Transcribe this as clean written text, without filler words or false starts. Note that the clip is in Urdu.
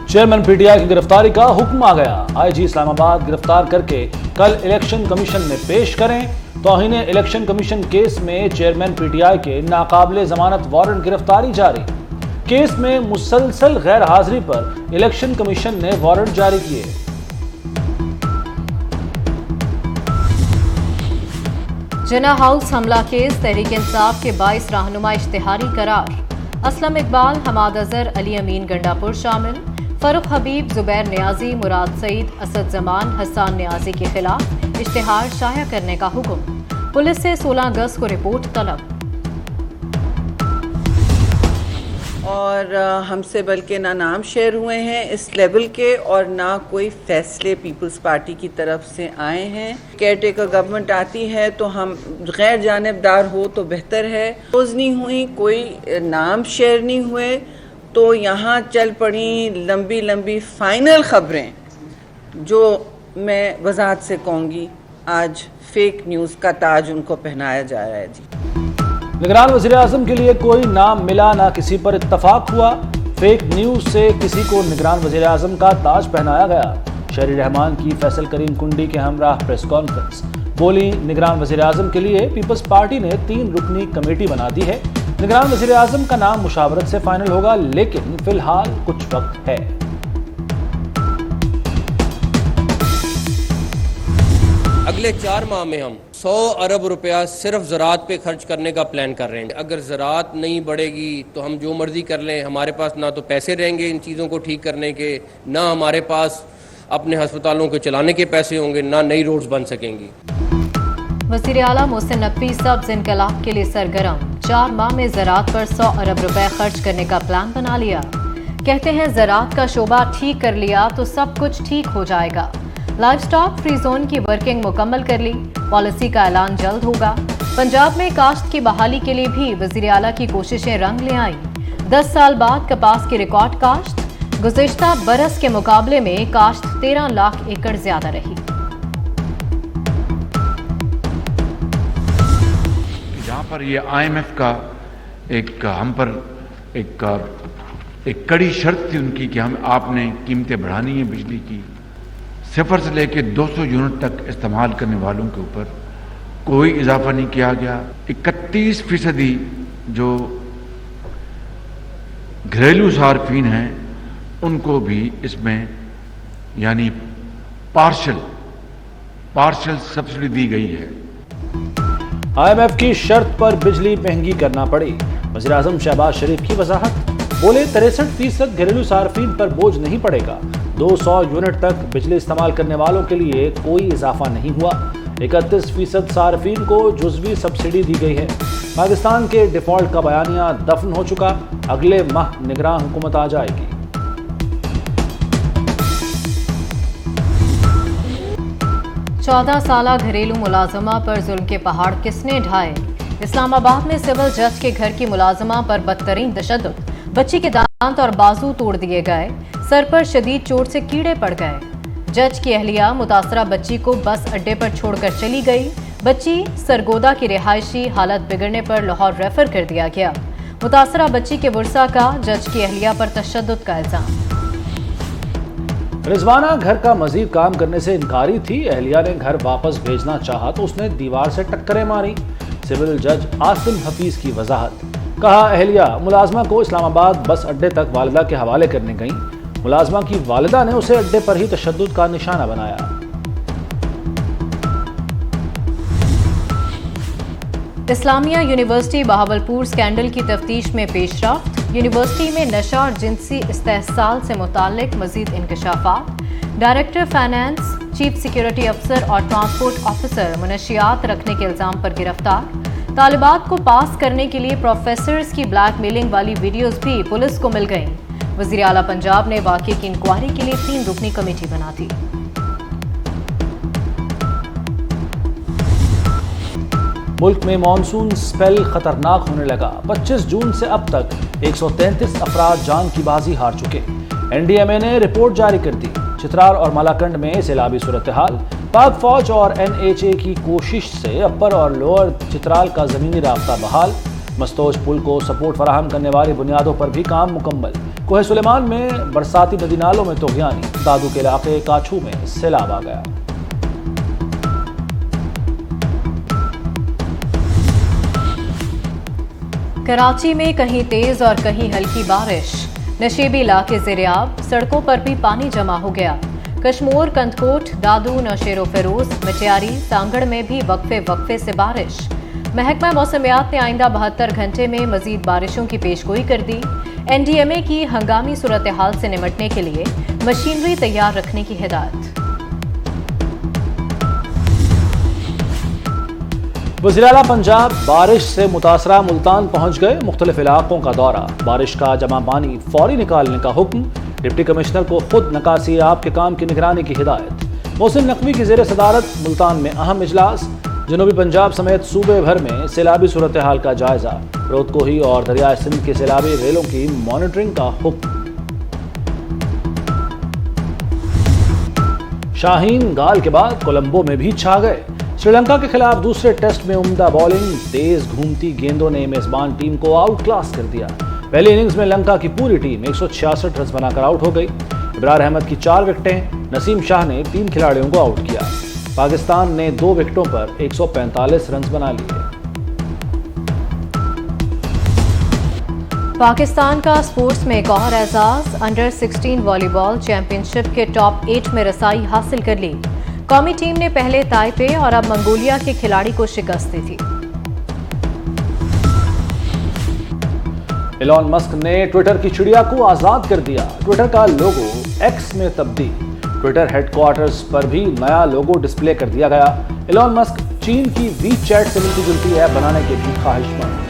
چیئرمین پی ٹی آئی کی گرفتاری کا حکم آ گیا۔ آئی جی اسلام آباد گرفتار کر کے کل الیکشن کمیشن میں پیش کریں۔ توہین الیکشن کمیشن کیس میں چیئرمین پی ٹی آئی کے ناقابل ضمانت وارنٹ گرفتاری جاری۔ کیس میں مسلسل غیر حاضری پر الیکشن کمیشن نے وارنٹ جاری کیے۔ جناح ہاؤس حملہ کیس تحریک انصاف کے 22 رہنما اشتہاری قرار۔ اسلم اقبال، حماد اظہر، علی امین گنڈاپور شامل۔ فاروق حبیب، زبیر نیازی، مراد سعید، اسد زمان، حسان نیازی کے خلاف اشتہار شائع کرنے کا حکم۔ پولیس سے 16 اگست کو رپورٹ طلب۔ اور ہم سے بلکہ نہ نام شیئر ہوئے ہیں اس لیول کے اور نہ کوئی فیصلے پیپلز پارٹی کی طرف سے آئے ہیں۔ کیئر ٹیکر گورنمنٹ آتی ہے تو ہم غیر جانبدار ہو تو بہتر ہے۔ روز نہیں ہوئی، کوئی نام شیئر نہیں ہوئے، تو یہاں چل پڑی لمبی لمبی فائنل خبریں جو میں وضاحت سے کہوں گی آج فیک نیوز کا تاج ان کو پہنایا جا رہا ہے۔ جی، نگران وزیر اعظم کے لیے کوئی نام ملا، نہ کسی پر اتفاق ہوا۔ فیک نیوز سے کسی کو نگران وزیر اعظم کا تاج پہنایا گیا۔ شہری رحمان کی فیصل کریم کنڈی کے ہمراہ پریس کانفرنس۔ بولی، نگران وزیر اعظم کے لیے پیپلز پارٹی نے 3 رکنی کمیٹی بنا دی ہے۔ نگران وزیر اعظم کا نام مشاورت سے فائنل ہوگا، لیکن فی الحال کچھ وقت ہے۔ اگلے 4 ماہ میں ہم 100 ارب روپیہ صرف زراعت پہ خرچ کرنے کا پلان کر رہے ہیں۔ اگر زراعت نہیں بڑھے گی تو ہم جو مرضی کر لیں، ہمارے پاس نہ تو پیسے رہیں گے ان چیزوں کو ٹھیک کرنے کے، نہ ہمارے پاس اپنے ہسپتالوں کو چلانے کے پیسے ہوں گے، نہ نئی روڈز بن سکیں گی۔ وزیر اعلیٰ محسن نقوی سبز انقلاب کے لیے سرگرم۔ 4 ماہ میں زراعت پر 100 ارب روپے خرچ کرنے کا پلان بنا لیا۔ کہتے ہیں زراعت کا شعبہ ٹھیک کر لیا تو سب کچھ ٹھیک ہو جائے گا۔ لائف سٹاک فری زون کی ورکنگ مکمل کر لی، پالیسی کا اعلان جلد ہوگا۔ پنجاب میں کاشت کی بحالی کے لیے بھی وزیر اعلیٰ کی کوششیں رنگ لے آئیں۔ 10 سال بعد کپاس کی ریکارڈ کاشت، گزشتہ برس کے مقابلے میں کاشت 13 لاکھ ایکڑ زیادہ رہی۔ جہاں پر یہ IMF کا ہم پر ایک کڑی شرط تھی ان کی کہ آپ نے قیمتیں بڑھانی ہیں بجلی کی، 0 سے لے کے 200 یونٹ تک استعمال کرنے والوں کے اوپر کوئی اضافہ نہیں کیا گیا۔ 31% جو گھریلو صارفین ہیں ان کو بھی اس میں یعنی پارشل سبسڈی دی گئی ہے۔ IMF کی شرط پر بجلی مہنگی کرنا پڑی، وزیر اعظم شہباز شریف کی وضاحت۔ بولے 63% گھریلو صارفین پر بوجھ نہیں پڑے گا، 200 یونٹ تک بجلی استعمال کرنے والوں کے لیے کوئی اضافہ نہیں ہوا۔ 31% صارفین کو جزوی سبسڈی دی گئی ہے۔ پاکستان کے ڈیفالٹ کا بیانیہ دفن ہو چکا، اگلے ماہ نگراں حکومت آ جائے گی۔ 14 سالہ گھریلو ملازمہ پر ظلم کے پہاڑ کس نے ڈھائے؟ اسلام آباد میں سول جج کے گھر کی ملازمہ پر بدترین تشدد، بچی کے دانت اور بازو توڑ دیے گئے، سر پر شدید چوٹ سے کیڑے پڑ گئے۔ جج کی اہلیہ متاثرہ بچی کو بس اڈے پر چھوڑ کر چلی گئی۔ بچی سرگودا کی رہائشی، حالت بگڑنے پر لاہور ریفر کر دیا گیا۔ متاثرہ بچی کے ورثاء کا جج کی اہلیہ پر تشدد کا الزام۔ رضوانہ گھر کا مزید کام کرنے سے انکاری تھی، اہلیہ نے گھر واپس بھیجنا چاہا تو اس نے دیوار سے ٹکریں ماری۔ سول جج عاصم حفیظ کی وضاحت۔ کہا اہلیہ ملازمہ کو اسلام آباد بس اڈے تک والدہ کے حوالے کرنے گئیں، ملازمہ کی والدہ نے اسے اڈے پر ہی تشدد کا نشانہ بنایا۔ اسلامیہ یونیورسٹی بہاولپور اسکینڈل کی تفتیش میں پیش رفت، یونیورسٹی میں نشہ اور جنسی استحصال سے متعلق مزید انکشافات۔ ڈائریکٹر فائنانس، چیف سیکیورٹی افسر اور ٹرانسپورٹ آفیسر منشیات رکھنے کے الزام پر گرفتار۔ طالبات کو پاس کرنے کے لیے پروفیسرز کی بلیک میلنگ والی ویڈیوز بھی پولیس کو مل گئیں۔ وزیر اعلیٰ پنجاب نے واقعے کی انکوائری کے لیے 3 رکنی کمیٹی بنا دی۔ ملک میں مانسون سپیل خطرناک ہونے لگا، 25 جون سے اب تک 133 افراد جان کی بازی ہار چکے۔ NDMA نے رپورٹ جاری کر دی۔ چترال اور مالاکنڈ میں سیلابی صورتحال، پاک فوج اور NHA کی کوشش سے اپر اور لوئر چترال کا زمینی رابطہ بحال، مستوج پل کو سپورٹ فراہم کرنے والی بنیادوں پر بھی کام مکمل۔ کوہ سلیمان میں برساتی ندی نالوں میں طغیانی، دادو کے علاقے کاچھو میں سیلاب آ گیا۔ کراچی میں کہیں تیز اور کہیں ہلکی بارش، نشیبی علاقے زیرآب، سڑکوں پر بھی پانی جمع ہو گیا۔ کشمور، کندکوٹ، دادو، نوشیر و فیروز، مٹیاری، سانگڑ میں بھی وقفے سے بارش۔ محکمہ موسمیات نے آئندہ 72 گھنٹے میں مزید بارشوں کی پیشگوئی کر دی۔ این ڈی ایم اے کی ہنگامی صورتحال سے نمٹنے کے لیے مشینری تیار رکھنے کی ہدایت۔ وزیر اعلیٰ پنجاب بارش سے متاثرہ ملتان پہنچ گئے، مختلف علاقوں کا دورہ، بارش کا جمع پانی فوری نکالنے کا حکم، ڈپٹی کمشنر کو خود نکاسی آب کے کام کی نگرانی کی ہدایت۔ محسن نقوی کی زیر صدارت ملتان میں اہم اجلاس، جنوبی پنجاب سمیت صوبے بھر میں سیلابی صورتحال کا جائزہ، رود کوہی اور دریائے سندھ کے سیلابی ریلوں کی مانیٹرنگ کا حکم۔ شاہین گال کے بعد کولمبو میں بھی چھا گئے، سری لنکا کے خلاف دوسرے ٹیسٹ میں عمدہ بولنگ، تیز گھومتی گیندوں نے میزبان ٹیم کو آؤٹ کلاس کر دیا۔ پہلی اننگز میں لنکا کی پوری ٹیم 166 رنز بنا کر آؤٹ ہو گئی۔ ابرار احمد کی 4 وکٹیں، نسیم شاہ نے 3 کھلاڑیوں کو آؤٹ کیا۔ پاکستان نے 2 وکٹوں پر 145 رنز بنا لیے۔ پاکستان کا سپورٹس میں ایک اور اعزاز، انڈر 16 والی بال چیمپئن شپ کے ٹاپ 8 میں رسائی حاصل کر لی۔ قومی ٹیم نے پہلے تائپے اور اب منگولیا کے کھلاڑی کو شکست دی تھی۔ ایلون مسک نے ٹویٹر کی چڑیا کو آزاد کر دیا، ٹویٹر کا لوگو ایکس میں تبدیل، ٹویٹر ہیڈ کوارٹرز پر بھی نیا لوگو ڈسپلے کر دیا گیا۔ ایلون مسک چین کی وی چیٹ سے ملتی جلتی ایپ بنانے کے بھی خواہش مند۔